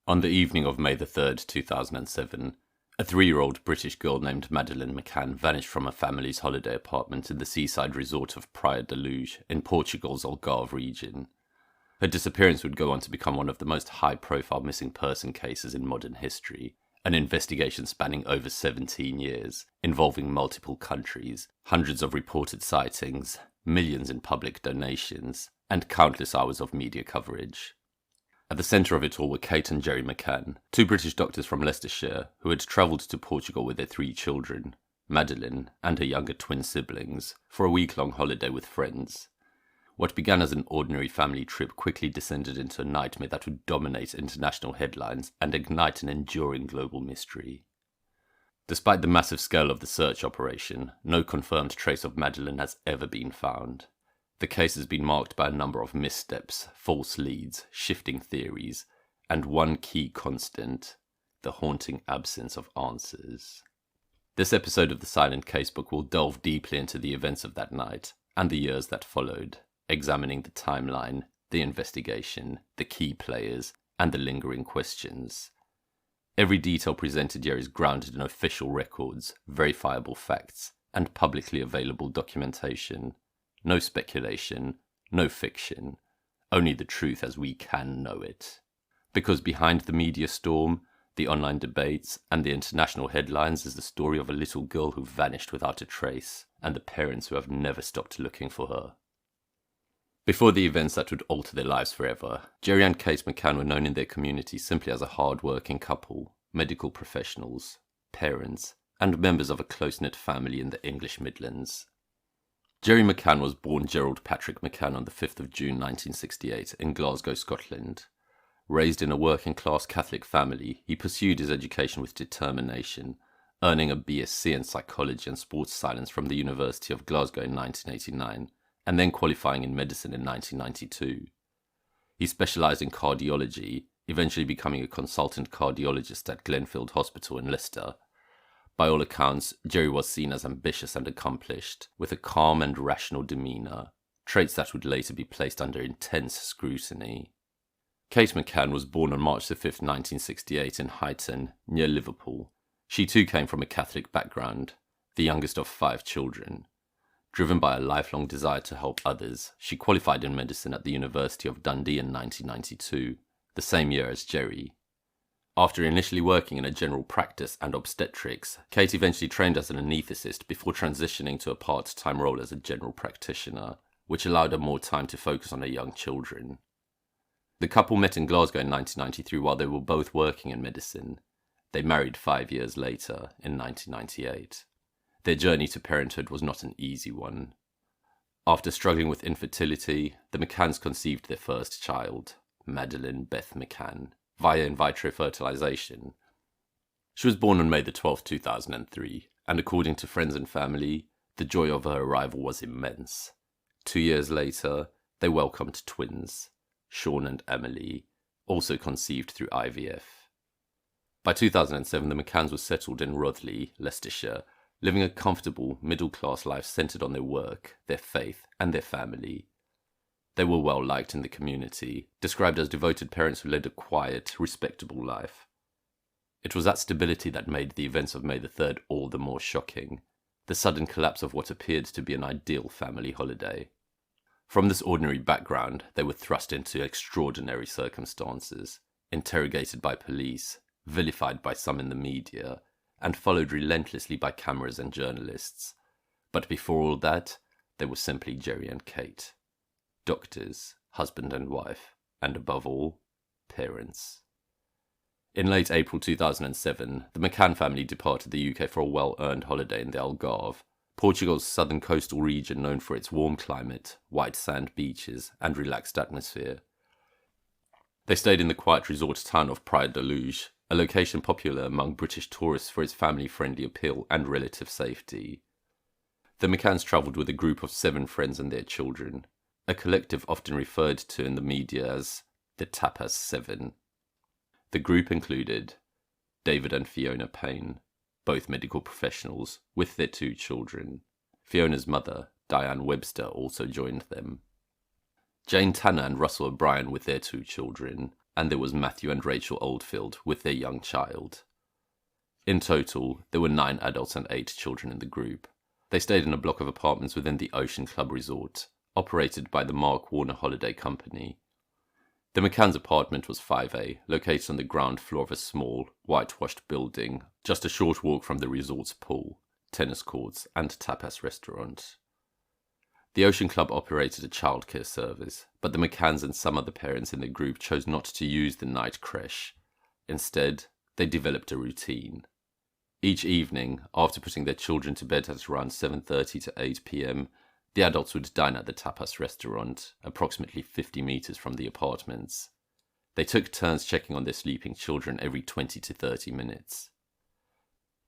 On the evening of May the 3rd, 2007, a 3-year-old British girl named Madeleine McCann vanished from her family's holiday apartment in the seaside resort of Praia da Luz in Portugal's Algarve region. Her disappearance would go on to become one of the most high-profile missing person cases in modern history, an investigation spanning over 17 years, involving multiple countries, hundreds of reported sightings, millions in public donations, and countless hours of media coverage. At the centre of it all were Kate and Gerry McCann, 2 British doctors from Leicestershire who had travelled to Portugal with their 3 children, Madeleine and her younger twin siblings, for a week-long holiday with friends. What began as an ordinary family trip quickly descended into a nightmare that would dominate international headlines and ignite an enduring global mystery. Despite the massive scale of the search operation, no confirmed trace of Madeleine has ever been found. The case has been marked by a number of missteps, false leads, shifting theories, and one key constant: the haunting absence of answers. This episode of the Silent Casebook will delve deeply into the events of that night and the years that followed, examining the timeline, the investigation, the key players, and the lingering questions. Every detail presented here is grounded in official records, verifiable facts, and publicly available documentation. No speculation, no fiction, only the truth as we can know it. Because behind the media storm, the online debates, and the international headlines is the story of a little girl who vanished without a trace, and the parents who have never stopped looking for her. Before the events that would alter their lives forever, Gerry and Kate McCann were known in their community simply as a hard-working couple, medical professionals, parents, and members of a close-knit family in the English Midlands. Gerry McCann was born Gerald Patrick McCann on the 5th of June 1968 in Glasgow, Scotland. Raised in a working-class Catholic family, he pursued his education with determination, earning a BSc in Psychology and Sports Science from the University of Glasgow in 1989, and then qualifying in medicine in 1992. He specialised in cardiology, eventually becoming a consultant cardiologist at Glenfield Hospital in Leicester. By all accounts, Gerry was seen as ambitious and accomplished, with a calm and rational demeanour, traits that would later be placed under intense scrutiny. Kate McCann was born on March 5, 1968 in Huyton, near Liverpool. She too came from a Catholic background, the youngest of 5 children. Driven by a lifelong desire to help others, she qualified in medicine at the University of Dundee in 1992, the same year as Gerry. After initially working in a general practice and obstetrics, Kate eventually trained as an anaesthetist before transitioning to a part-time role as a general practitioner, which allowed her more time to focus on her young children. The couple met in Glasgow in 1993 while they were both working in medicine. They married 5 years later, in 1998. Their journey to parenthood was not an easy one. After struggling with infertility, the McCanns conceived their first child, Madeleine Beth McCann, via in vitro fertilization. She was born on May 12, 2003, and according to friends and family, the joy of her arrival was immense. 2 years later, they welcomed twins, Sean and Emily, also conceived through IVF. By 2007, the McCanns were settled in Rothley, Leicestershire, living a comfortable, middle-class life centred on their work, their faith, and their family. They were well liked in the community, described as devoted parents who led a quiet, respectable life. It was that stability that made the events of May the 3rd all the more shocking, the sudden collapse of what appeared to be an ideal family holiday. From this ordinary background, they were thrust into extraordinary circumstances, interrogated by police, vilified by some in the media, and followed relentlessly by cameras and journalists. But before all that, they were simply Gerry and Kate. Doctors, husband and wife, and above all, parents. In late April 2007, the McCann family departed the UK for a well-earned holiday in the Algarve, Portugal's southern coastal region known for its warm climate, white sand beaches, and relaxed atmosphere. They stayed in the quiet resort town of Praia da Luz, a location popular among British tourists for its family-friendly appeal and relative safety. The McCanns travelled with a group of 7 friends and their children, a collective often referred to in the media as the Tapas 7. The group included David and Fiona Payne, both medical professionals, with their 2 children. Fiona's mother, Diane Webster, also joined them. Jane Tanner and Russell O'Brien with their 2 children. and there was Matthew and Rachel Oldfield with their young child. In total, there were 9 adults and 8 children in the group. They stayed in a block of apartments within the Ocean Club Resort, operated by the Mark Warner Holiday Company. The McCann's apartment was 5A, located on the ground floor of a small, whitewashed building, just a short walk from the resort's pool, tennis courts, and tapas restaurant. The Ocean Club operated a childcare service, but the McCanns and some other parents in the group chose not to use the night creche. Instead, they developed a routine. Each evening, after putting their children to bed at around 7:30 to 8 p.m., the adults would dine at the tapas restaurant, approximately 50 meters from the apartments. They took turns checking on their sleeping children every 20 to 30 minutes.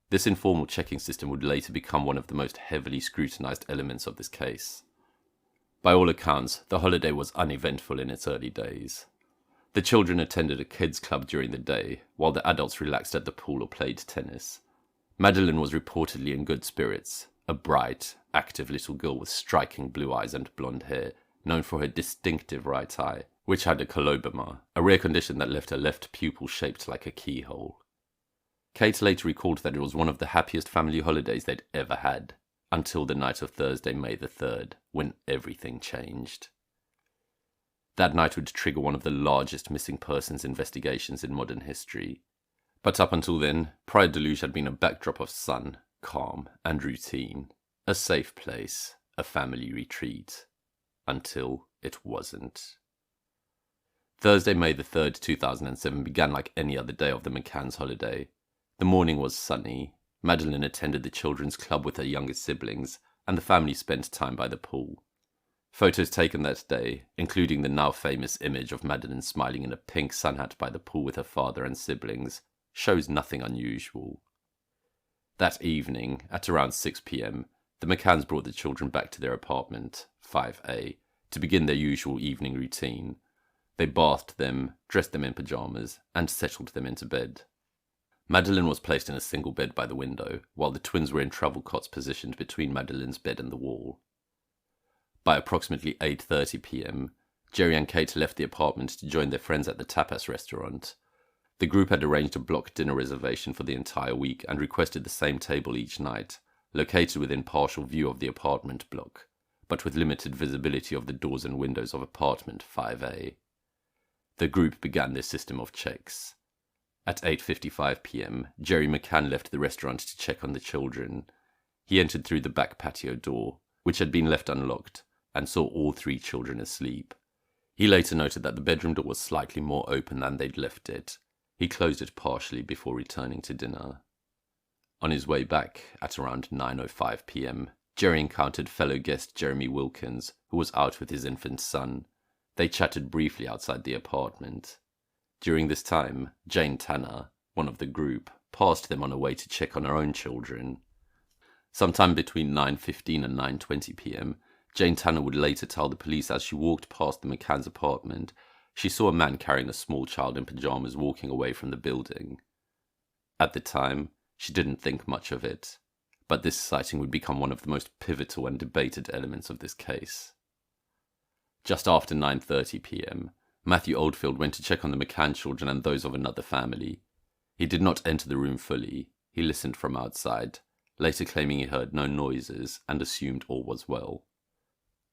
This informal checking system would later become one of the most heavily scrutinized elements of this case. By all accounts, the holiday was uneventful in its early days. The children attended a kids' club during the day, while the adults relaxed at the pool or played tennis. Madeleine was reportedly in good spirits, a bright, active little girl with striking blue eyes and blonde hair, known for her distinctive right eye, which had a coloboma, a rare condition that left her left pupil shaped like a keyhole. Kate later recalled that it was one of the happiest family holidays they'd ever had, until the night of Thursday, May the 3rd, when everything changed. That night would trigger one of the largest missing persons investigations in modern history. But up until then, Praia da Luz had been a backdrop of sun, calm, and routine. A safe place, a family retreat. Until it wasn't. Thursday, May the 3rd, 2007 began like any other day of the McCann's holiday. The morning was sunny. Madeleine attended the children's club with her younger siblings, and the family spent time by the pool. Photos taken that day, including the now famous image of Madeleine smiling in a pink sun hat by the pool with her father and siblings, shows nothing unusual. That evening, at around 6 p.m, the McCanns brought the children back to their apartment, 5A, to begin their usual evening routine. They bathed them, dressed them in pajamas, and settled them into bed. Madeleine was placed in a single bed by the window, while the twins were in travel cots positioned between Madeleine's bed and the wall. By approximately 8:30 p.m, Jerry and Kate left the apartment to join their friends at the tapas restaurant. The group had arranged a block dinner reservation for the entire week and requested the same table each night, located within partial view of the apartment block, but with limited visibility of the doors and windows of apartment 5A. The group began their system of checks. At 8:55 p.m, Jerry McCann left the restaurant to check on the children. He entered through the back patio door, which had been left unlocked, and saw all 3 children asleep. He later noted that the bedroom door was slightly more open than they'd left it. He closed it partially before returning to dinner. On his way back, at around 9:05 p.m, Jerry encountered fellow guest Jeremy Wilkins, who was out with his infant son. They chatted briefly outside the apartment. During this time, Jane Tanner, one of the group, passed them on her way to check on her own children. Sometime between 9:15 and 9:20 p.m, Jane Tanner would later tell the police as she walked past the McCann's apartment, she saw a man carrying a small child in pajamas walking away from the building. At the time, she didn't think much of it, but this sighting would become one of the most pivotal and debated elements of this case. Just after 9:30 p.m, Matthew Oldfield went to check on the McCann children and those of another family. He did not enter the room fully. He listened from outside, later claiming he heard no noises and assumed all was well.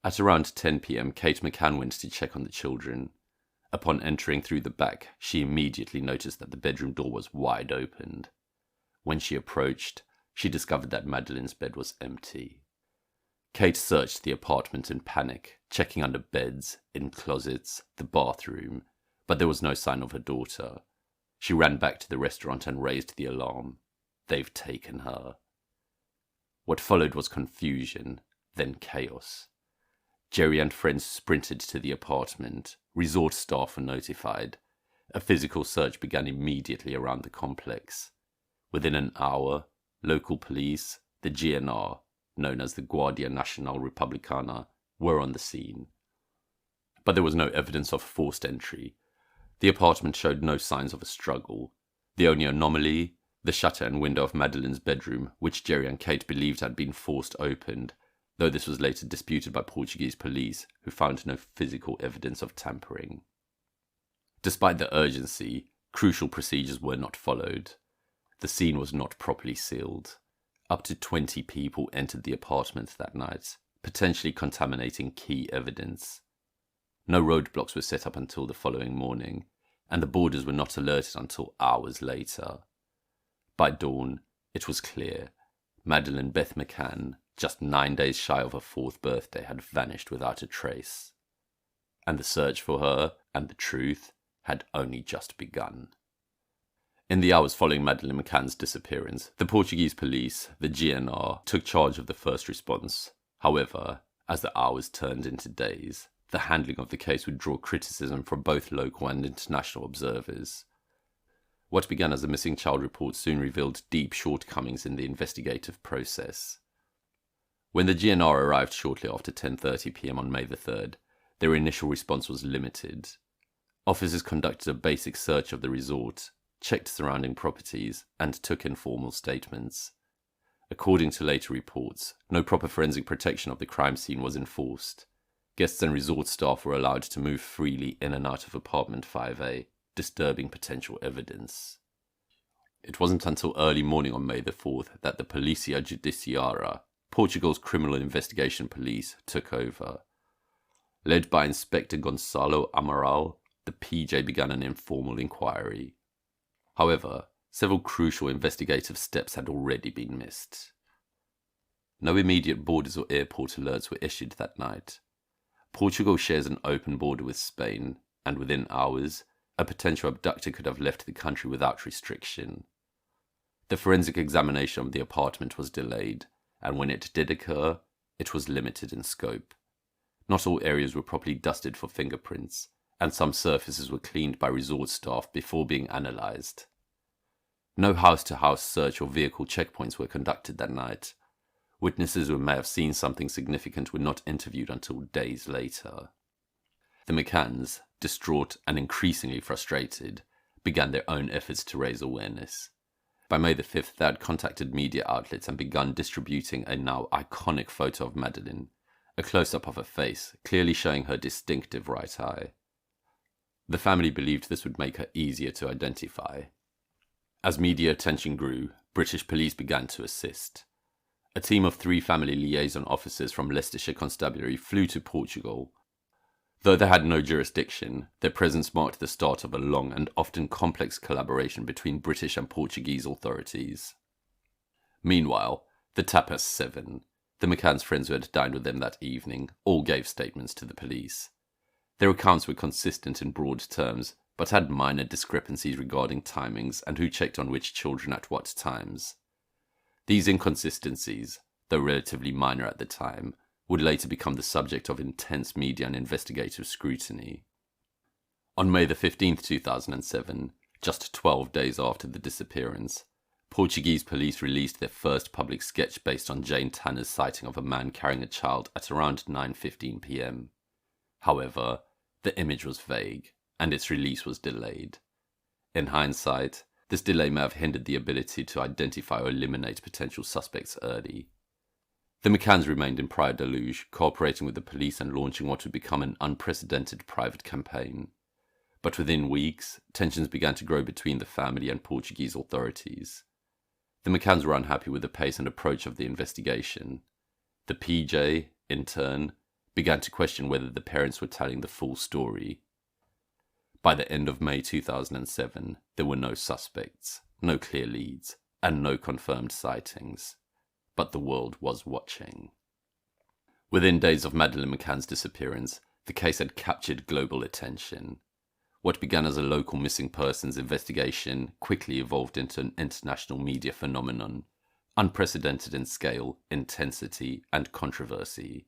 At around 10 p.m, Kate McCann went to check on the children. Upon entering through the back, she immediately noticed that the bedroom door was wide opened. When she approached, she discovered that Madeleine's bed was empty. Kate searched the apartment in panic, checking under beds, in closets, the bathroom, but there was no sign of her daughter. She ran back to the restaurant and raised the alarm. They've taken her. What followed was confusion, then chaos. Jerry and friends sprinted to the apartment. Resort staff were notified. A physical search began immediately around the complex. Within an hour, local police, the GNR, known as the Guardia Nacional Republicana, were on the scene. But there was no evidence of forced entry. The apartment showed no signs of a struggle. The only anomaly, the shutter and window of Madeleine's bedroom, which Jerry and Kate believed had been forced opened, though this was later disputed by Portuguese police, who found no physical evidence of tampering. Despite the urgency, crucial procedures were not followed. The scene was not properly sealed. Up to 20 people entered the apartment that night, potentially contaminating key evidence. No roadblocks were set up until the following morning, and the boarders were not alerted until hours later. By dawn, it was clear. Madeleine Beth McCann, just 9 days shy of her 4th birthday, had vanished without a trace. And the search for her and the truth had only just begun. In the hours following Madeleine McCann's disappearance, the Portuguese police, the GNR, took charge of the first response. However, as the hours turned into days, the handling of the case would draw criticism from both local and international observers. What began as a missing child report soon revealed deep shortcomings in the investigative process. When the GNR arrived shortly after 10:30 p.m. on May the 3rd, their initial response was limited. Officers conducted a basic search of the resort, checked surrounding properties, and took informal statements. According to later reports, no proper forensic protection of the crime scene was enforced. Guests and resort staff were allowed to move freely in and out of apartment 5A, disturbing potential evidence. It wasn't until early morning on May the 4th that the Polícia Judiciária, Portugal's criminal investigation police, took over. Led by Inspector Gonçalo Amaral, the PJ began an informal inquiry. However, several crucial investigative steps had already been missed. No immediate borders or airport alerts were issued that night. Portugal shares an open border with Spain, and within hours, a potential abductor could have left the country without restriction. The forensic examination of the apartment was delayed, and when it did occur, it was limited in scope. Not all areas were properly dusted for fingerprints, and some surfaces were cleaned by resort staff before being analysed. No house-to-house search or vehicle checkpoints were conducted that night. Witnesses who may have seen something significant were not interviewed until days later. The McCanns, distraught and increasingly frustrated, began their own efforts to raise awareness. By May the 5th, they had contacted media outlets and begun distributing a now iconic photo of Madeleine, a close-up of her face, clearly showing her distinctive right eye. The family believed this would make her easier to identify. As media attention grew, British police began to assist. A team of 3 family liaison officers from Leicestershire Constabulary flew to Portugal. Though they had no jurisdiction, their presence marked the start of a long and often complex collaboration between British and Portuguese authorities. Meanwhile, the Tapas 7, the McCann's friends who had dined with them that evening, all gave statements to the police. Their accounts were consistent in broad terms, but had minor discrepancies regarding timings and who checked on which children at what times. These inconsistencies, though relatively minor at the time, would later become the subject of intense media and investigative scrutiny. On May the 15th, 2007, just 12 days after the disappearance, Portuguese police released their first public sketch based on Jane Tanner's sighting of a man carrying a child at around 9:15 p.m. However, the image was vague, and its release was delayed. In hindsight, this delay may have hindered the ability to identify or eliminate potential suspects early. The McCanns remained in Praia da Luz, cooperating with the police and launching what would become an unprecedented private campaign. But within weeks, tensions began to grow between the family and Portuguese authorities. The McCanns were unhappy with the pace and approach of the investigation. The PJ, in turn, began to question whether the parents were telling the full story. By the end of May 2007, there were no suspects, no clear leads, and no confirmed sightings. But the world was watching. Within days of Madeleine McCann's disappearance, the case had captured global attention. What began as a local missing persons investigation quickly evolved into an international media phenomenon, unprecedented in scale, intensity, and controversy.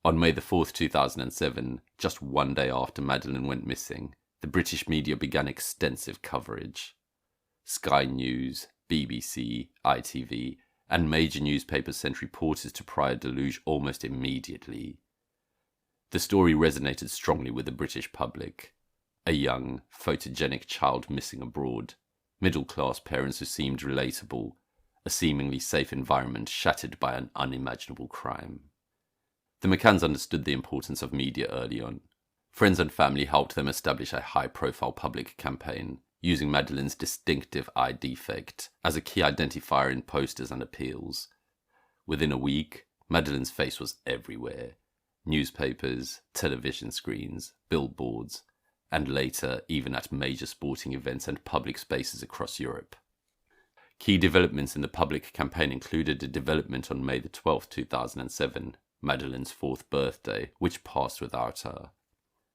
On May the 4th, 2007, just one day after Madeleine went missing, the British media began extensive coverage. Sky News, BBC, ITV, and major newspapers sent reporters to Praia da Luz almost immediately. The story resonated strongly with the British public. A young, photogenic child missing abroad, middle-class parents who seemed relatable, a seemingly safe environment shattered by an unimaginable crime. The McCanns understood the importance of media early on. Friends and family helped them establish a high-profile public campaign, using Madeleine's distinctive eye defect as a key identifier in posters and appeals. Within a week, Madeleine's face was everywhere. Newspapers, television screens, billboards, and later even at major sporting events and public spaces across Europe. Key developments in the public campaign included a development on May 12, 2007, Madeleine's 4th birthday, which passed without her.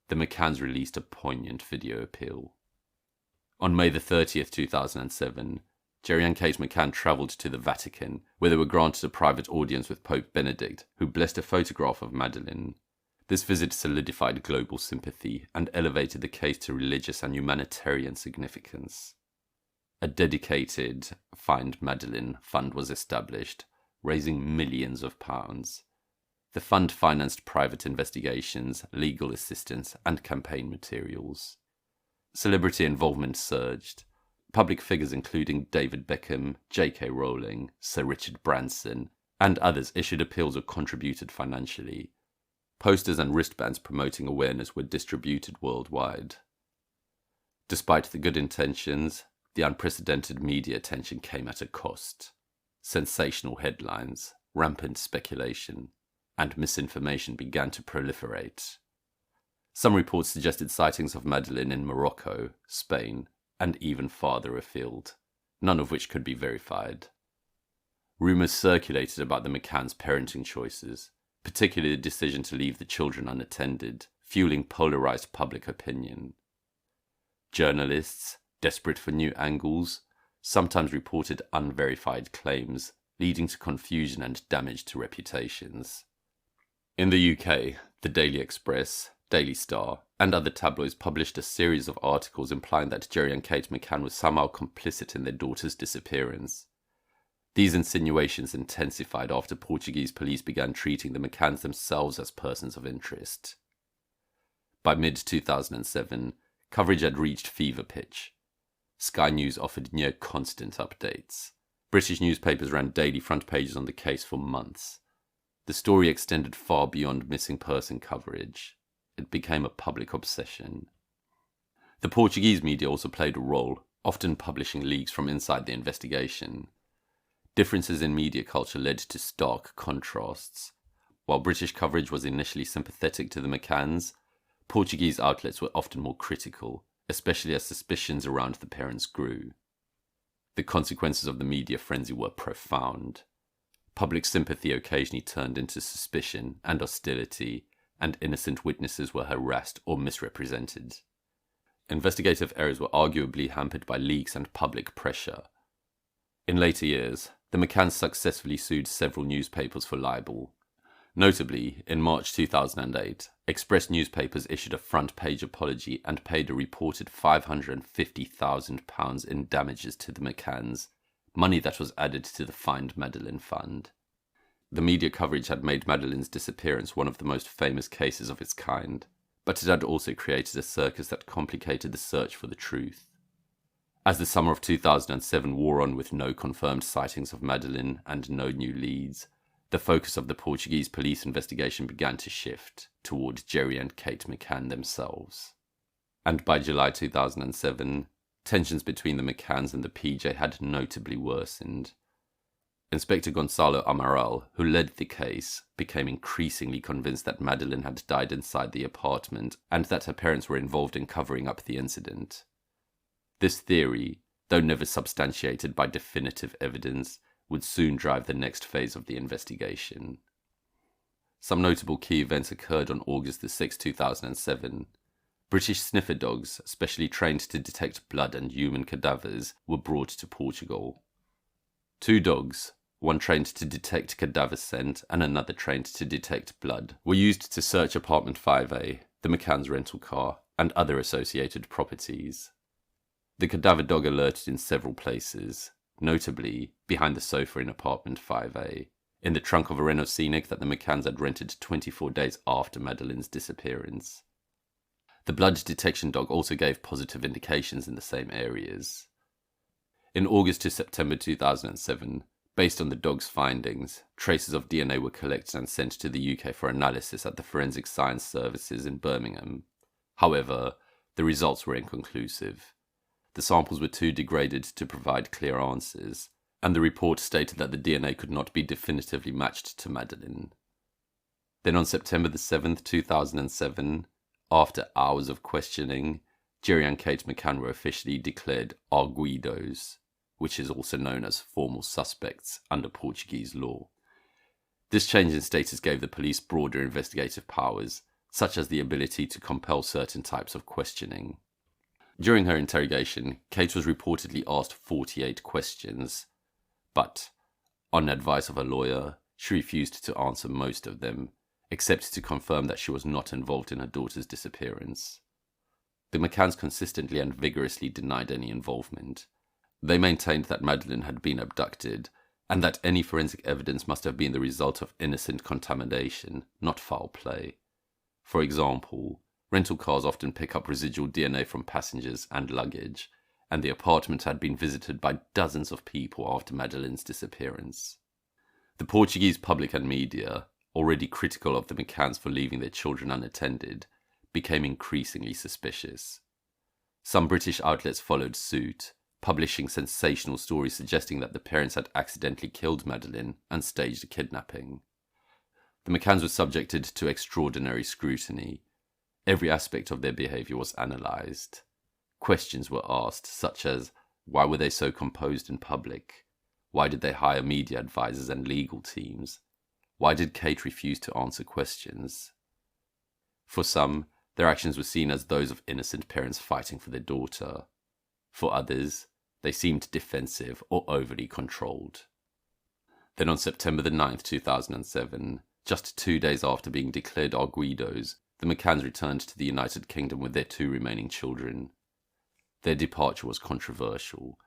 The McCanns released a poignant video appeal. On May 30th, 2007, Gerry and Kate McCann travelled to the Vatican, where they were granted a private audience with Pope Benedict, who blessed a photograph of Madeleine. This visit solidified global sympathy and elevated the case to religious and humanitarian significance. A dedicated Find Madeleine fund was established, raising millions of pounds. The fund financed private investigations, legal assistance, and campaign materials. Celebrity involvement surged. Public figures including David Beckham, J.K. Rowling, Sir Richard Branson, and others issued appeals or contributed financially. Posters and wristbands promoting awareness were distributed worldwide. Despite the good intentions, the unprecedented media attention came at a cost. Sensational headlines, rampant speculation, and misinformation began to proliferate. Some reports suggested sightings of Madeleine in Morocco, Spain, and even farther afield, none of which could be verified. Rumours circulated about the McCanns' parenting choices, particularly the decision to leave the children unattended, fueling polarised public opinion. Journalists, desperate for new angles, sometimes reported unverified claims, leading to confusion and damage to reputations. In the UK, the Daily Express, Daily Star, and other tabloids published a series of articles implying that Gerry and Kate McCann were somehow complicit in their daughter's disappearance. These insinuations intensified after Portuguese police began treating the McCanns themselves as persons of interest. By mid-2007, coverage had reached fever pitch. Sky News offered near-constant updates. British newspapers ran daily front pages on the case for months. The story extended far beyond missing person coverage. It became a public obsession. The Portuguese media also played a role, often publishing leaks from inside the investigation. Differences in media culture led to stark contrasts. While British coverage was initially sympathetic to the McCanns, Portuguese outlets were often more critical, especially as suspicions around the parents grew. The consequences of the media frenzy were profound. Public sympathy occasionally turned into suspicion and hostility, and innocent witnesses were harassed or misrepresented. Investigative errors were arguably hampered by leaks and public pressure. In later years, the McCanns successfully sued several newspapers for libel. Notably, in March 2008, Express newspapers issued a front-page apology and paid a reported £550,000 in damages to the McCanns, money that was added to the Find Madeleine fund. The media coverage had made Madeleine's disappearance one of the most famous cases of its kind, but it had also created a circus that complicated the search for the truth. As the summer of 2007 wore on with no confirmed sightings of Madeleine and no new leads, the focus of the Portuguese police investigation began to shift toward Gerry and Kate McCann themselves. And by July 2007, tensions between the McCanns and the PJ had notably worsened. Inspector Gonçalo Amaral, who led the case, became increasingly convinced that Madeleine had died inside the apartment and that her parents were involved in covering up the incident. This theory, though never substantiated by definitive evidence, would soon drive the next phase of the investigation. Some notable key events occurred on August 6, 2007. British sniffer dogs, specially trained to detect blood and human cadavers, were brought to Portugal. 2 dogs, one trained to detect cadaver scent and another trained to detect blood, were used to search apartment 5A, the McCann's rental car, and other associated properties. The cadaver dog alerted in several places, notably behind the sofa in apartment 5A, in the trunk of a Renault Scenic that the McCanns had rented 24 days after Madeleine's disappearance. The blood detection dog also gave positive indications in the same areas. In August to September 2007, based on the dog's findings, traces of DNA were collected and sent to the UK for analysis at the Forensic Science Services in Birmingham. However, the results were inconclusive. The samples were too degraded to provide clear answers, and the report stated that the DNA could not be definitively matched to Madeleine. Then on September the 7th, 2007, after hours of questioning, Jerry and Kate McCann were officially declared arguidos, which is also known as formal suspects under Portuguese law. This change in status gave the police broader investigative powers, such as the ability to compel certain types of questioning. During her interrogation, Kate was reportedly asked 48 questions, but, on advice of a lawyer, she refused to answer most of them, except to confirm that she was not involved in her daughter's disappearance. The McCanns consistently and vigorously denied any involvement. They maintained that Madeleine had been abducted, and that any forensic evidence must have been the result of innocent contamination, not foul play. For example, rental cars often pick up residual DNA from passengers and luggage, and the apartment had been visited by dozens of people after Madeleine's disappearance. The Portuguese public and media, already critical of the McCanns for leaving their children unattended, became increasingly suspicious. Some British outlets followed suit, publishing sensational stories suggesting that the parents had accidentally killed Madeleine and staged a kidnapping. The McCanns were subjected to extraordinary scrutiny. Every aspect of their behaviour was analysed. Questions were asked, such as, why were they so composed in public? Why did they hire media advisors and legal teams? Why did Kate refuse to answer questions? For some, their actions were seen as those of innocent parents fighting for their daughter. For others, they seemed defensive or overly controlled. Then on September the 9th, 2007, just 2 days after being declared arguidos, the McCanns returned to the United Kingdom with their 2 remaining children. Their departure was controversial.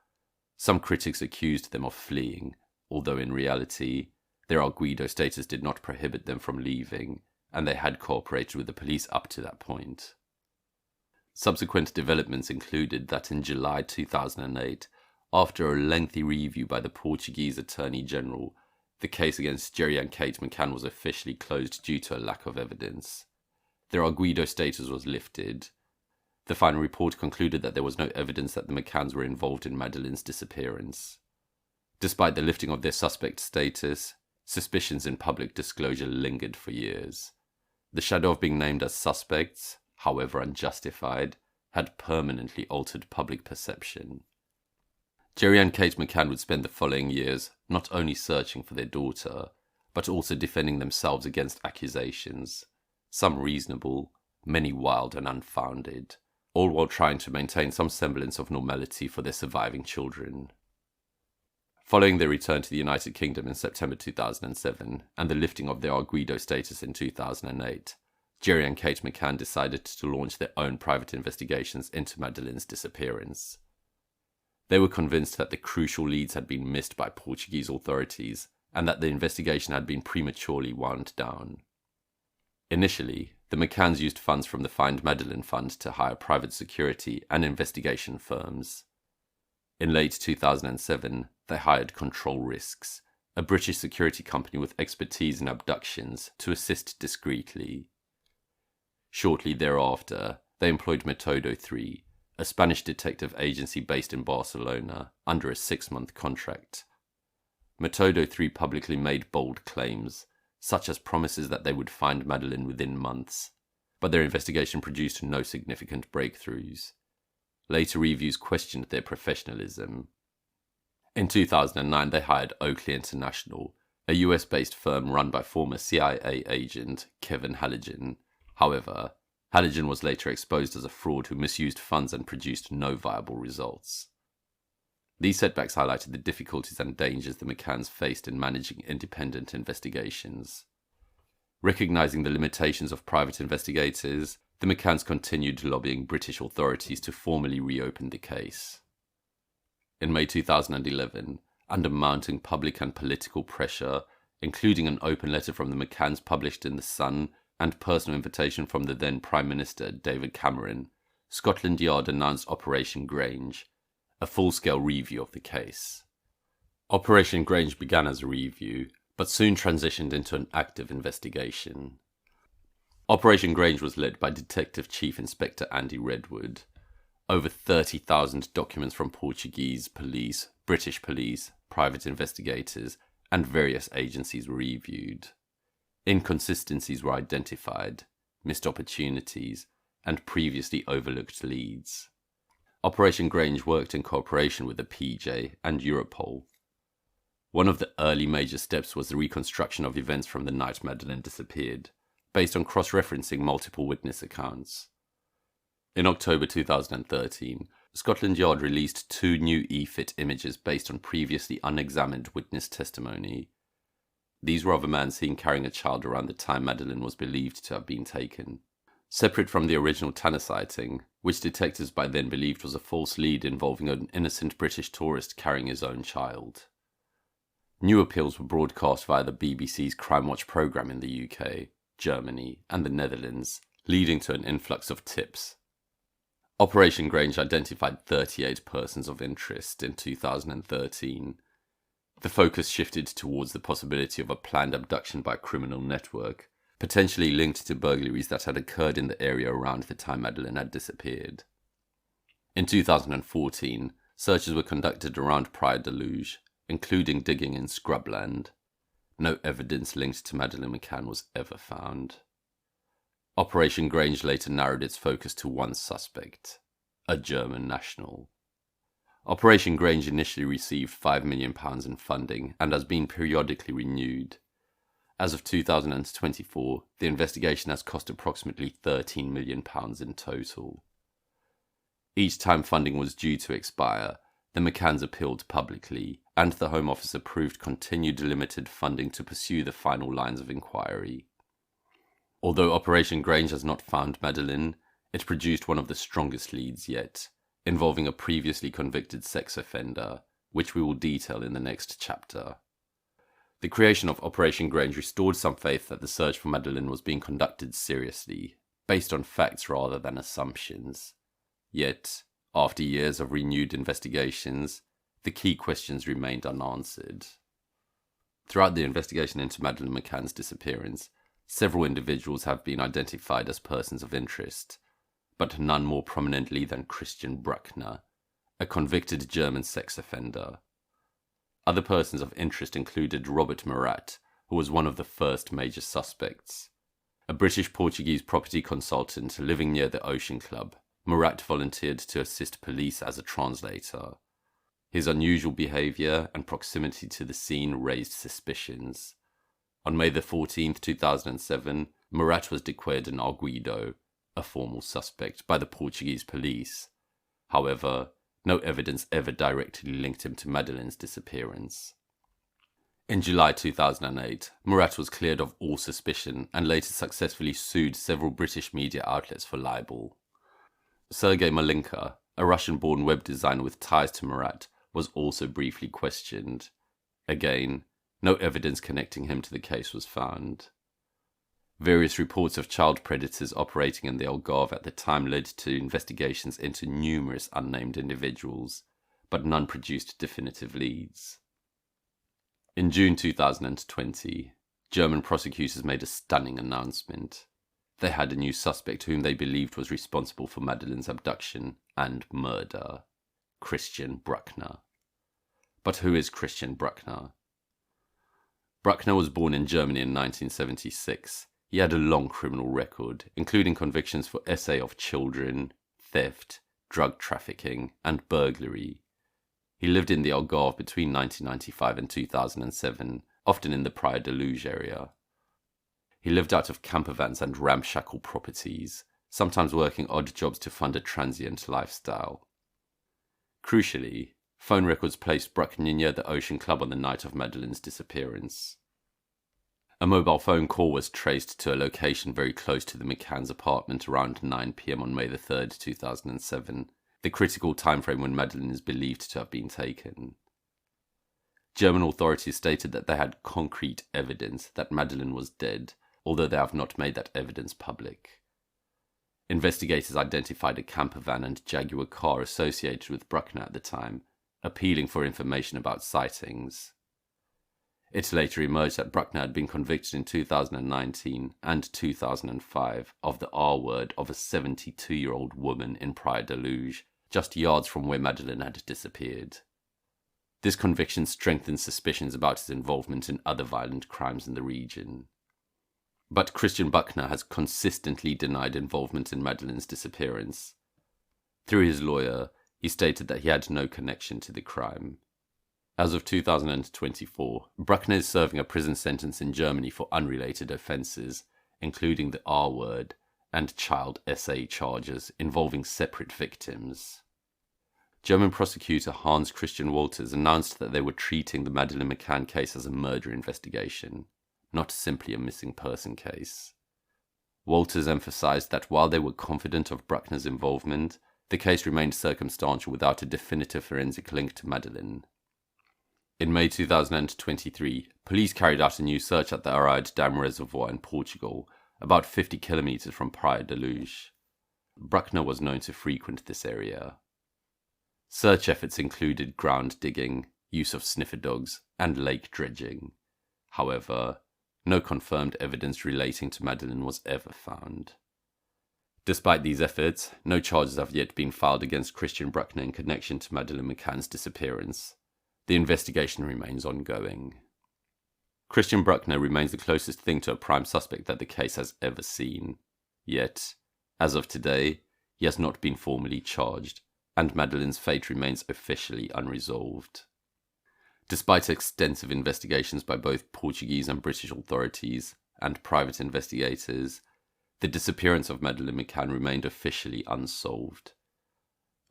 Some critics accused them of fleeing, although in reality, their arguido status did not prohibit them from leaving, and they had cooperated with the police up to that point. Subsequent developments included that in July 2008, after a lengthy review by the Portuguese Attorney General, the case against Jerry and Kate McCann was officially closed due to a lack of evidence. Their arguido status was lifted. The final report concluded that there was no evidence that the McCanns were involved in Madeleine's disappearance. Despite the lifting of their suspect status, suspicions in public disclosure lingered for years. The shadow of being named as suspects, however unjustified, had permanently altered public perception. Jerry and Kate McCann would spend the following years not only searching for their daughter, but also defending themselves against accusations, some reasonable, many wild and unfounded, all while trying to maintain some semblance of normality for their surviving children. Following their return to the United Kingdom in September 2007 and the lifting of their arguido status in 2008, Jerry and Kate McCann decided to launch their own private investigations into Madeleine's disappearance. They were convinced that the crucial leads had been missed by Portuguese authorities and that the investigation had been prematurely wound down. Initially, the McCanns used funds from the Find Madeleine Fund to hire private security and investigation firms. In late 2007, they hired Control Risks, a British security company with expertise in abductions, to assist discreetly. Shortly thereafter, they employed Metodo 3, a Spanish detective agency based in Barcelona, under a 6-month contract. Metodo 3 publicly made bold claims, such as promises that they would find Madeleine within months, but their investigation produced no significant breakthroughs. Later reviews questioned their professionalism. In 2009, they hired Oakley International, a US-based firm run by former CIA agent Kevin Halligan. However, Halligan was later exposed as a fraud who misused funds and produced no viable results. These setbacks highlighted the difficulties and dangers the McCanns faced in managing independent investigations. Recognizing the limitations of private investigators, the McCanns continued lobbying British authorities to formally reopen the case. In May 2011, under mounting public and political pressure, including an open letter from the McCanns published in The Sun and personal invitation from the then Prime Minister David Cameron, Scotland Yard announced Operation Grange, a full-scale review of the case. Operation Grange began as a review, but soon transitioned into an active investigation. Operation Grange was led by Detective Chief Inspector Andy Redwood. Over 30,000 documents from Portuguese police, British police, private investigators, and various agencies were reviewed. Inconsistencies were identified, missed opportunities, and previously overlooked leads. Operation Grange worked in cooperation with the PJ and Europol. One of the early major steps was the reconstruction of events from the night Madeleine disappeared, based on cross-referencing multiple witness accounts. In October 2013, Scotland Yard released 2 new EFIT images based on previously unexamined witness testimony. These were of a man seen carrying a child around the time Madeleine was believed to have been taken. Separate from the original Tanner sighting, which detectives by then believed was a false lead involving an innocent British tourist carrying his own child. New appeals were broadcast via the BBC's Crime Watch programme in the UK, Germany, and the Netherlands, leading to an influx of tips. Operation Grange identified 38 persons of interest in 2013. The focus shifted towards the possibility of a planned abduction by a criminal network, potentially linked to burglaries that had occurred in the area around the time Madeleine had disappeared. In 2014, searches were conducted around Praia da Luz, including digging in scrubland. No evidence linked to Madeleine McCann was ever found. Operation Grange later narrowed its focus to one suspect, a German national. Operation Grange initially received £5 million in funding and has been periodically renewed. As of 2024, the investigation has cost approximately £13 million in total. Each time funding was due to expire, the McCanns appealed publicly, and the Home Office approved continued limited funding to pursue the final lines of inquiry. Although Operation Grange has not found Madeleine, it produced one of the strongest leads yet, involving a previously convicted sex offender, which we will detail in the next chapter. The creation of Operation Grange restored some faith that the search for Madeleine was being conducted seriously, based on facts rather than assumptions. Yet, after years of renewed investigations, the key questions remained unanswered. Throughout the investigation into Madeleine McCann's disappearance, several individuals have been identified as persons of interest, but none more prominently than Christian Bruckner, a convicted German sex offender. Other persons of interest included Robert Murat, who was one of the first major suspects. A British-Portuguese property consultant living near the Ocean Club, Murat volunteered to assist police as a translator. His unusual behaviour and proximity to the scene raised suspicions. On May 14, 2007, Murat was declared an arguido, a formal suspect, by the Portuguese police. However, no evidence ever directly linked him to Madeleine's disappearance. In July 2008, Murat was cleared of all suspicion and later successfully sued several British media outlets for libel. Sergei Malinka, a Russian-born web designer with ties to Murat, was also briefly questioned. Again, no evidence connecting him to the case was found. Various reports of child predators operating in the Algarve at the time led to investigations into numerous unnamed individuals, but none produced definitive leads. In June 2020, German prosecutors made a stunning announcement. They had a new suspect whom they believed was responsible for Madeleine's abduction and murder, Christian Bruckner. But who is Christian Bruckner? Bruckner was born in Germany in 1976. He had a long criminal record, including convictions for essay of children, theft, drug trafficking, and burglary. He lived in the Algarve between 1995 and 2007, often in the Praia da Luz area. He lived out of campervans and ramshackle properties, sometimes working odd jobs to fund a transient lifestyle. Crucially, phone records placed Bruckner near the Ocean Club on the night of Madeleine's disappearance. A mobile phone call was traced to a location very close to the McCann's apartment around 9 p.m. on May 3, 2007, the critical timeframe when Madeleine is believed to have been taken. German authorities stated that they had concrete evidence that Madeleine was dead, although they have not made that evidence public. Investigators identified a campervan and Jaguar car associated with Bruckner at the time, appealing for information about sightings. It later emerged that Bruckner had been convicted in 2019 and 2005 of the R-word of a 72-year-old woman in Praia da Luz, just yards from where Madeleine had disappeared. This conviction strengthened suspicions about his involvement in other violent crimes in the region. But Christian Bruckner has consistently denied involvement in Madeleine's disappearance. Through his lawyer, he stated that he had no connection to the crime. As of 2024, Bruckner is serving a prison sentence in Germany for unrelated offences, including the R-word and child SA charges involving separate victims. German prosecutor Hans Christian Wolters announced that they were treating the Madeleine McCann case as a murder investigation, not simply a missing person case. Wolters emphasised that while they were confident of Bruckner's involvement, the case remained circumstantial without a definitive forensic link to Madeleine. In May 2023, police carried out a new search at the Arade Dam reservoir in Portugal, about 50 kilometres from Praia da Luz. Bruckner was known to frequent this area. Search efforts included ground digging, use of sniffer dogs, and lake dredging. However, no confirmed evidence relating to Madeleine was ever found. Despite these efforts, no charges have yet been filed against Christian Bruckner in connection to Madeleine McCann's disappearance. The investigation remains ongoing. Christian Bruckner remains the closest thing to a prime suspect that the case has ever seen. Yet, as of today, he has not been formally charged, and Madeleine's fate remains officially unresolved. Despite extensive investigations by both Portuguese and British authorities and private investigators, the disappearance of Madeleine McCann remained officially unsolved.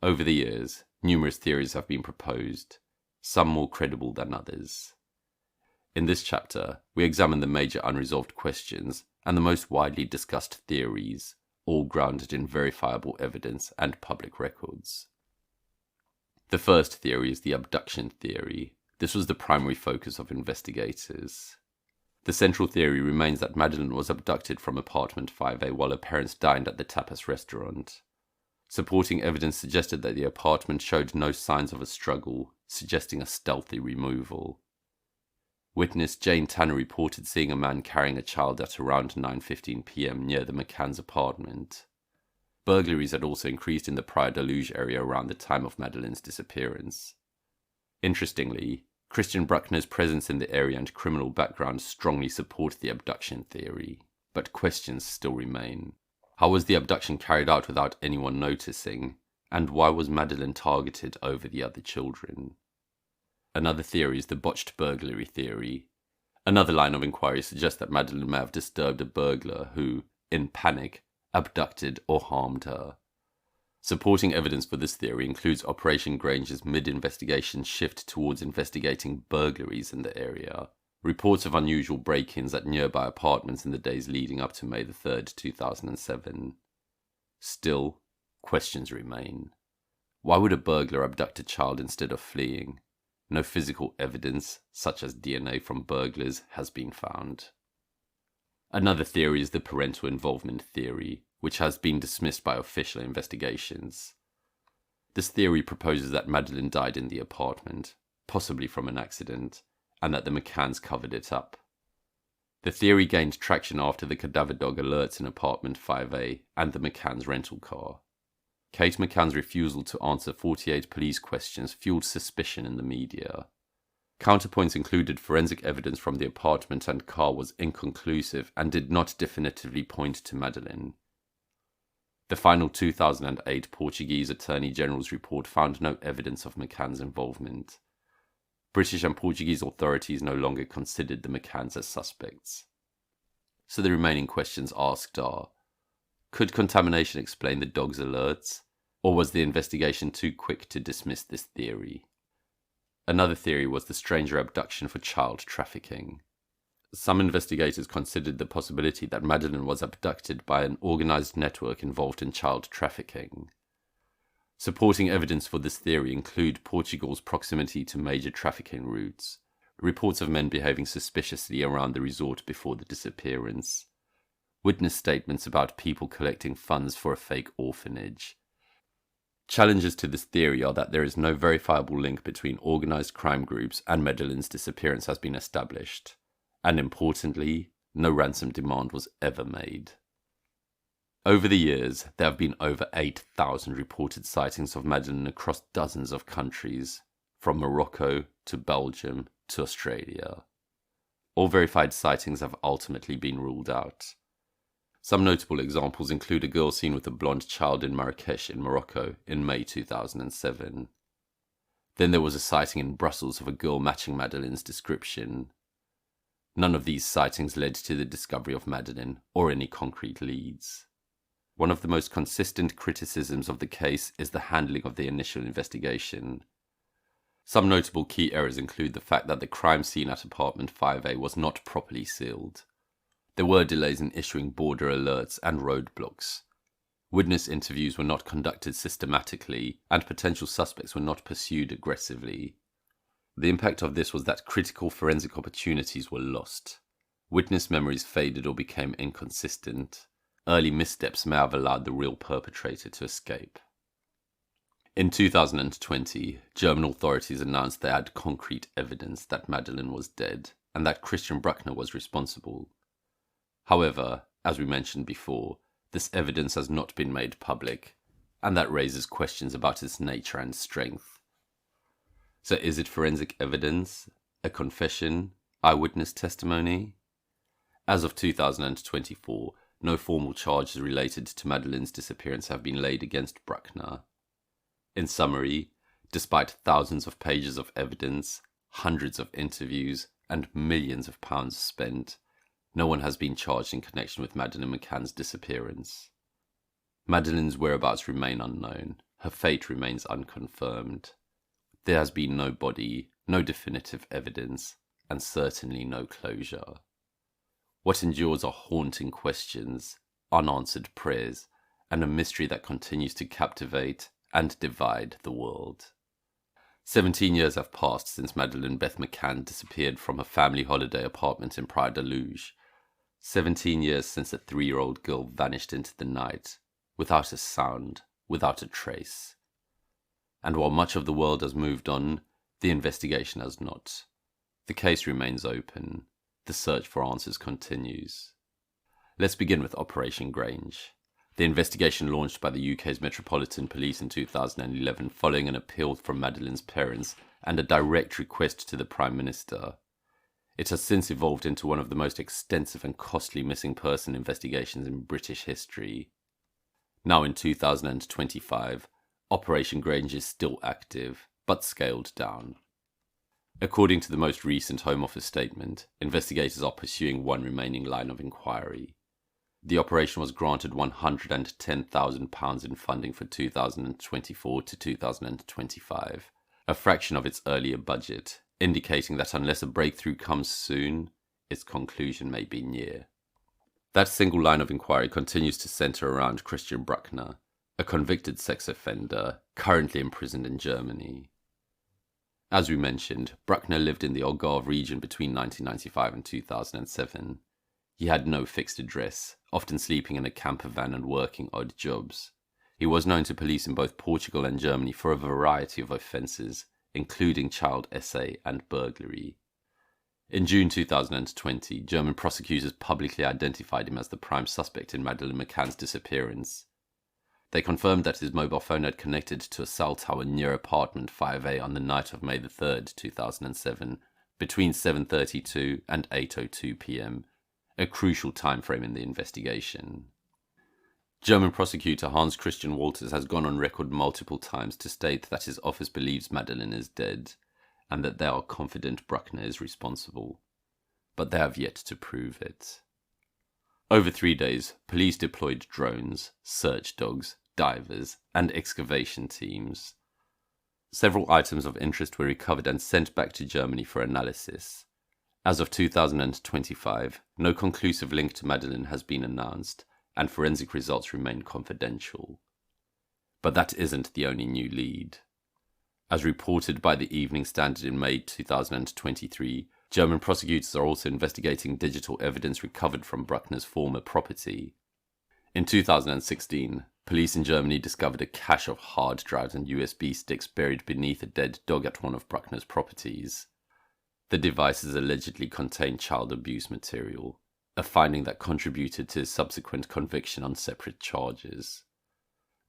Over the years, numerous theories have been proposed, some more credible than others. In this chapter, we examine the major unresolved questions and the most widely discussed theories, all grounded in verifiable evidence and public records. The first theory is the abduction theory. This was the primary focus of investigators. The central theory remains that Madeleine was abducted from apartment 5A while her parents dined at the tapas restaurant. Supporting evidence suggested that the apartment showed no signs of a struggle, suggesting a stealthy removal. Witness Jane Tanner reported seeing a man carrying a child at around 9:15 p.m. near the McCann's apartment. Burglaries had also increased in the Praia da Luz area around the time of Madeleine's disappearance. Interestingly, Christian Bruckner's presence in the area and criminal background strongly support the abduction theory, but questions still remain. How was the abduction carried out without anyone noticing, and why was Madeleine targeted over the other children? Another theory is the botched burglary theory. Another line of inquiry suggests that Madeleine may have disturbed a burglar who, in panic, abducted or harmed her. Supporting evidence for this theory includes Operation Grange's mid-investigation shift towards investigating burglaries in the area, reports of unusual break-ins at nearby apartments in the days leading up to May 3, 2007. Still, questions remain. Why would a burglar abduct a child instead of fleeing? No physical evidence, such as DNA from burglars, has been found. Another theory is the parental involvement theory, which has been dismissed by official investigations. This theory proposes that Madeleine died in the apartment, possibly from an accident, and that the McCanns covered it up. The theory gained traction after the cadaver dog alerts in apartment 5A and the McCanns' rental car. Kate McCann's refusal to answer 48 police questions fueled suspicion in the media. Counterpoints included forensic evidence from the apartment and car was inconclusive and did not definitively point to Madeleine. The final 2008 Portuguese Attorney General's report found no evidence of McCann's involvement. British and Portuguese authorities no longer considered the McCanns as suspects. So the remaining questions asked are: could contamination explain the dog's alerts, or was the investigation too quick to dismiss this theory? Another theory was the stranger abduction for child trafficking. Some investigators considered the possibility that Madeleine was abducted by an organized network involved in child trafficking. Supporting evidence for this theory include Portugal's proximity to major trafficking routes, reports of men behaving suspiciously around the resort before the disappearance, witness statements about people collecting funds for a fake orphanage, Challenges to this theory are that there is no verifiable link between organised crime groups and Madeleine's disappearance has been established, and importantly, no ransom demand was ever made. Over the years, there have been over 8,000 reported sightings of Madeleine across dozens of countries, from Morocco to Belgium to Australia. All verified sightings have ultimately been ruled out. Some notable examples include a girl seen with a blonde child in Marrakesh in Morocco in May 2007. Then there was a sighting in Brussels of a girl matching Madeleine's description. None of these sightings led to the discovery of Madeleine or any concrete leads. One of the most consistent criticisms of the case is the handling of the initial investigation. Some notable key errors include the fact that the crime scene at apartment 5A was not properly sealed. There were delays in issuing border alerts and roadblocks. Witness interviews were not conducted systematically, and potential suspects were not pursued aggressively. The impact of this was that critical forensic opportunities were lost. Witness memories faded or became inconsistent. Early missteps may have allowed the real perpetrator to escape. In 2020, German authorities announced they had concrete evidence that Madeleine was dead and that Christian Bruckner was responsible. However, as we mentioned before, this evidence has not been made public, and that raises questions about its nature and strength. So is it forensic evidence, a confession, eyewitness testimony? As of 2024, no formal charges related to Madeleine's disappearance have been laid against Bruckner. In summary, despite thousands of pages of evidence, hundreds of interviews, and millions of pounds spent, no one has been charged in connection with Madeleine McCann's disappearance. Madeleine's whereabouts remain unknown. Her fate remains unconfirmed. There has been no body, no definitive evidence, and certainly no closure. What endures are haunting questions, unanswered prayers, and a mystery that continues to captivate and divide the world. 17 years have passed since Madeleine Beth McCann disappeared from her family holiday apartment in Praia da Luz. 17 years since a 3-year-old girl vanished into the night, without a sound, without a trace. And while much of the world has moved on, the investigation has not. The case remains open. The search for answers continues. Let's begin with Operation Grange. The investigation launched by the UK's Metropolitan Police in 2011 following an appeal from Madeleine's parents and a direct request to the Prime Minister. It has since evolved into one of the most extensive and costly missing person investigations in British history. Now in 2025, Operation Grange is still active, but scaled down. According to the most recent Home Office statement, investigators are pursuing one remaining line of inquiry. The operation was granted £110,000 in funding for 2024 to 2025, a fraction of its earlier budget, indicating that unless a breakthrough comes soon, its conclusion may be near. That single line of inquiry continues to centre around Christian Bruckner, a convicted sex offender currently imprisoned in Germany. As we mentioned, Bruckner lived in the Algarve region between 1995 and 2007. He had no fixed address, often sleeping in a camper van and working odd jobs. He was known to police in both Portugal and Germany for a variety of offences, including child essay and burglary. In June 2020, German prosecutors publicly identified him as the prime suspect in Madeleine McCann's disappearance. They confirmed that his mobile phone had connected to a cell tower near apartment 5A on the night of May 3rd, 2007, between 7:32 and 8:02 p.m, a crucial time frame in the investigation. German prosecutor Hans Christian Walters has gone on record multiple times to state that his office believes Madeleine is dead, and that they are confident Bruckner is responsible. But they have yet to prove it. Over 3 days, police deployed drones, search dogs, divers, and excavation teams. Several items of interest were recovered and sent back to Germany for analysis. As of 2025, no conclusive link to Madeleine has been announced, and forensic results remain confidential. But that isn't the only new lead. As reported by the Evening Standard in May 2023, German prosecutors are also investigating digital evidence recovered from Bruckner's former property. In 2016, police in Germany discovered a cache of hard drives and USB sticks buried beneath a dead dog at one of Bruckner's properties. The devices allegedly contained child abuse material, a finding that contributed to his subsequent conviction on separate charges.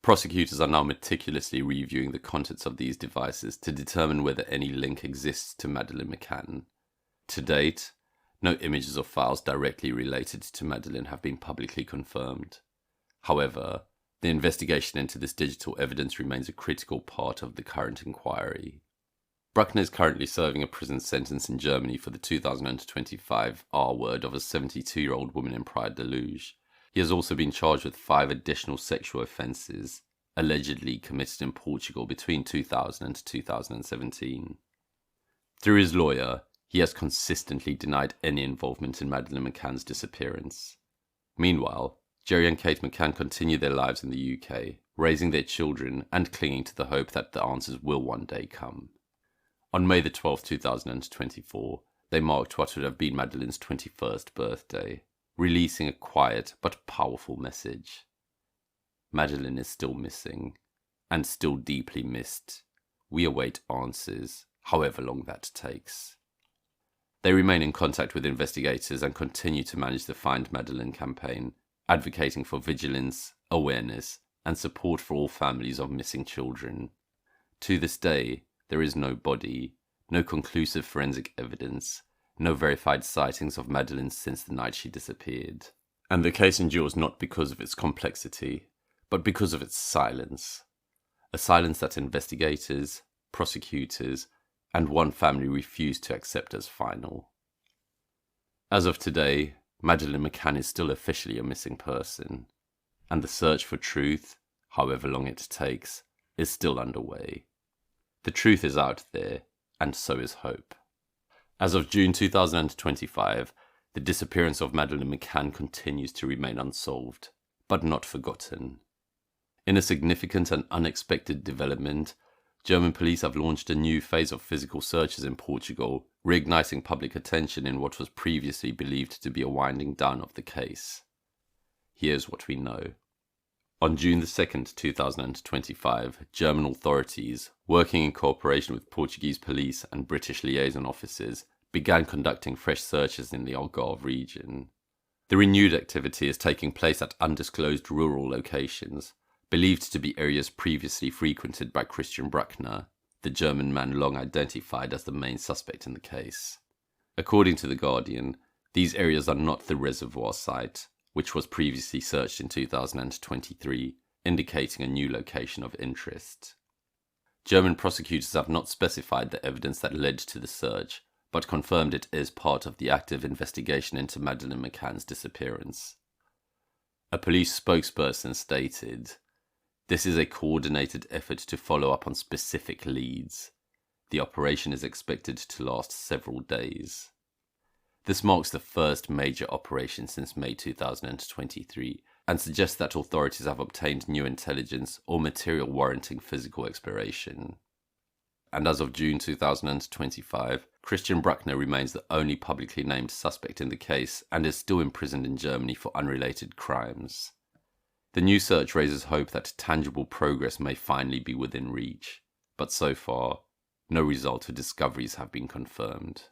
Prosecutors are now meticulously reviewing the contents of these devices to determine whether any link exists to Madeleine McCann. To date, no images or files directly related to Madeleine have been publicly confirmed. However, the investigation into this digital evidence remains a critical part of the current inquiry. Bruckner is currently serving a prison sentence in Germany for the 2025 R-word of a 72-year-old woman in Praia da Luz. He has also been charged with 5 additional sexual offences, allegedly committed in Portugal between 2000 and 2017. Through his lawyer, he has consistently denied any involvement in Madeleine McCann's disappearance. Meanwhile, Jerry and Kate McCann continue their lives in the UK, raising their children and clinging to the hope that the answers will one day come. On May 12, 2024, they marked what would have been Madeleine's 21st birthday, releasing a quiet but powerful message. Madeleine is still missing, and still deeply missed. We await answers, however long that takes. They remain in contact with investigators and continue to manage the Find Madeleine campaign, advocating for vigilance, awareness, and support for all families of missing children. To this day, there is no body, no conclusive forensic evidence, no verified sightings of Madeleine since the night she disappeared. And the case endures not because of its complexity, but because of its silence. A silence that investigators, prosecutors, and one family refuse to accept as final. As of today, Madeleine McCann is still officially a missing person, and the search for truth, however long it takes, is still underway. The truth is out there, and so is hope. As of June 2025, the disappearance of Madeleine McCann continues to remain unsolved, but not forgotten. In a significant and unexpected development, German police have launched a new phase of physical searches in Portugal, reigniting public attention in what was previously believed to be a winding down of the case. Here's what we know. On June 2, 2025, German authorities, working in cooperation with Portuguese police and British liaison officers, began conducting fresh searches in the Algarve region. The renewed activity is taking place at undisclosed rural locations, believed to be areas previously frequented by Christian Bruckner, the German man long identified as the main suspect in the case. According to The Guardian, these areas are not the reservoir site, which was previously searched in 2023, indicating a new location of interest. German prosecutors have not specified the evidence that led to the search, but confirmed it is part of the active investigation into Madeleine McCann's disappearance. A police spokesperson stated, "This is a coordinated effort to follow up on specific leads. The operation is expected to last several days." This marks the first major operation since May 2023 and suggests that authorities have obtained new intelligence or material warranting physical exploration. And as of June 2025, Christian Bruckner remains the only publicly named suspect in the case and is still imprisoned in Germany for unrelated crimes. The new search raises hope that tangible progress may finally be within reach, but so far, no result or discoveries have been confirmed.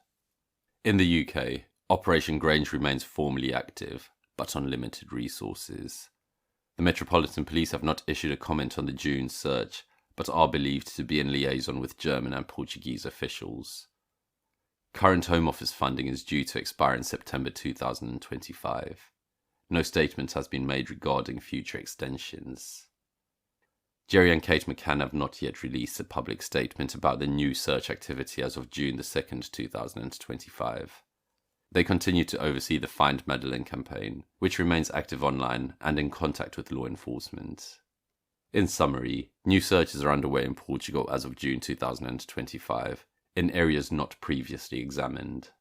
In the UK, Operation Grange remains formally active, but on limited resources. The Metropolitan Police have not issued a comment on the June search, but are believed to be in liaison with German and Portuguese officials. Current Home Office funding is due to expire in September 2025. No statement has been made regarding future extensions. Jerry and Kate McCann have not yet released a public statement about the new search activity as of June 2, 2025. They continue to oversee the Find Madeleine campaign, which remains active online and in contact with law enforcement. In summary, new searches are underway in Portugal as of June 2025, in areas not previously examined.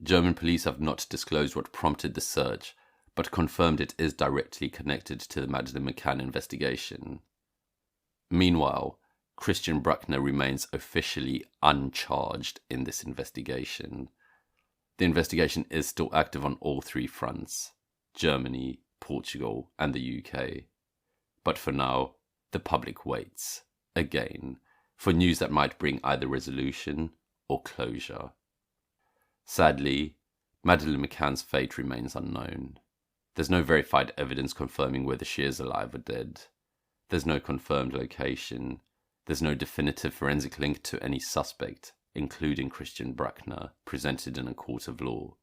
German police have not disclosed what prompted the search, but confirmed it is directly connected to the Madeleine McCann investigation. Meanwhile, Christian Bruckner remains officially uncharged in this investigation. The investigation is still active on all three fronts: Germany, Portugal, and the UK. But for now, the public waits, again, for news that might bring either resolution or closure. Sadly, Madeleine McCann's fate remains unknown. There's no verified evidence confirming whether she is alive or dead. There's no confirmed location. There's no definitive forensic link to any suspect, including Christian Brackner, presented in a court of law.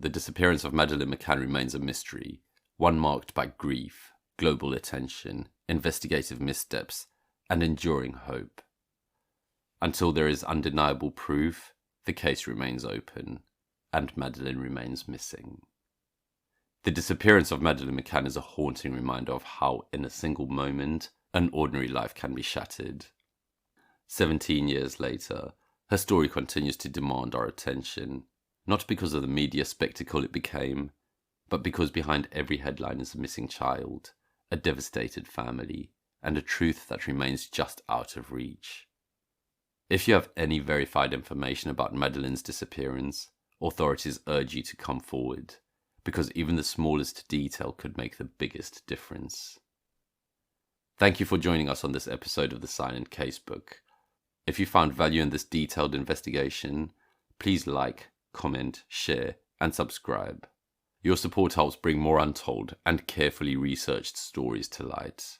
The disappearance of Madeleine McCann remains a mystery, one marked by grief, global attention, investigative missteps, and enduring hope. Until there is undeniable proof, the case remains open, and Madeleine remains missing. The disappearance of Madeleine McCann is a haunting reminder of how, in a single moment, an ordinary life can be shattered. 17 years later, her story continues to demand our attention, not because of the media spectacle it became, but because behind every headline is a missing child, a devastated family, and a truth that remains just out of reach. If you have any verified information about Madeleine's disappearance, authorities urge you to come forward, because even the smallest detail could make the biggest difference. Thank you for joining us on this episode of the Silent Casebook. If you found value in this detailed investigation, please like, comment, share, and subscribe. Your support helps bring more untold and carefully researched stories to light.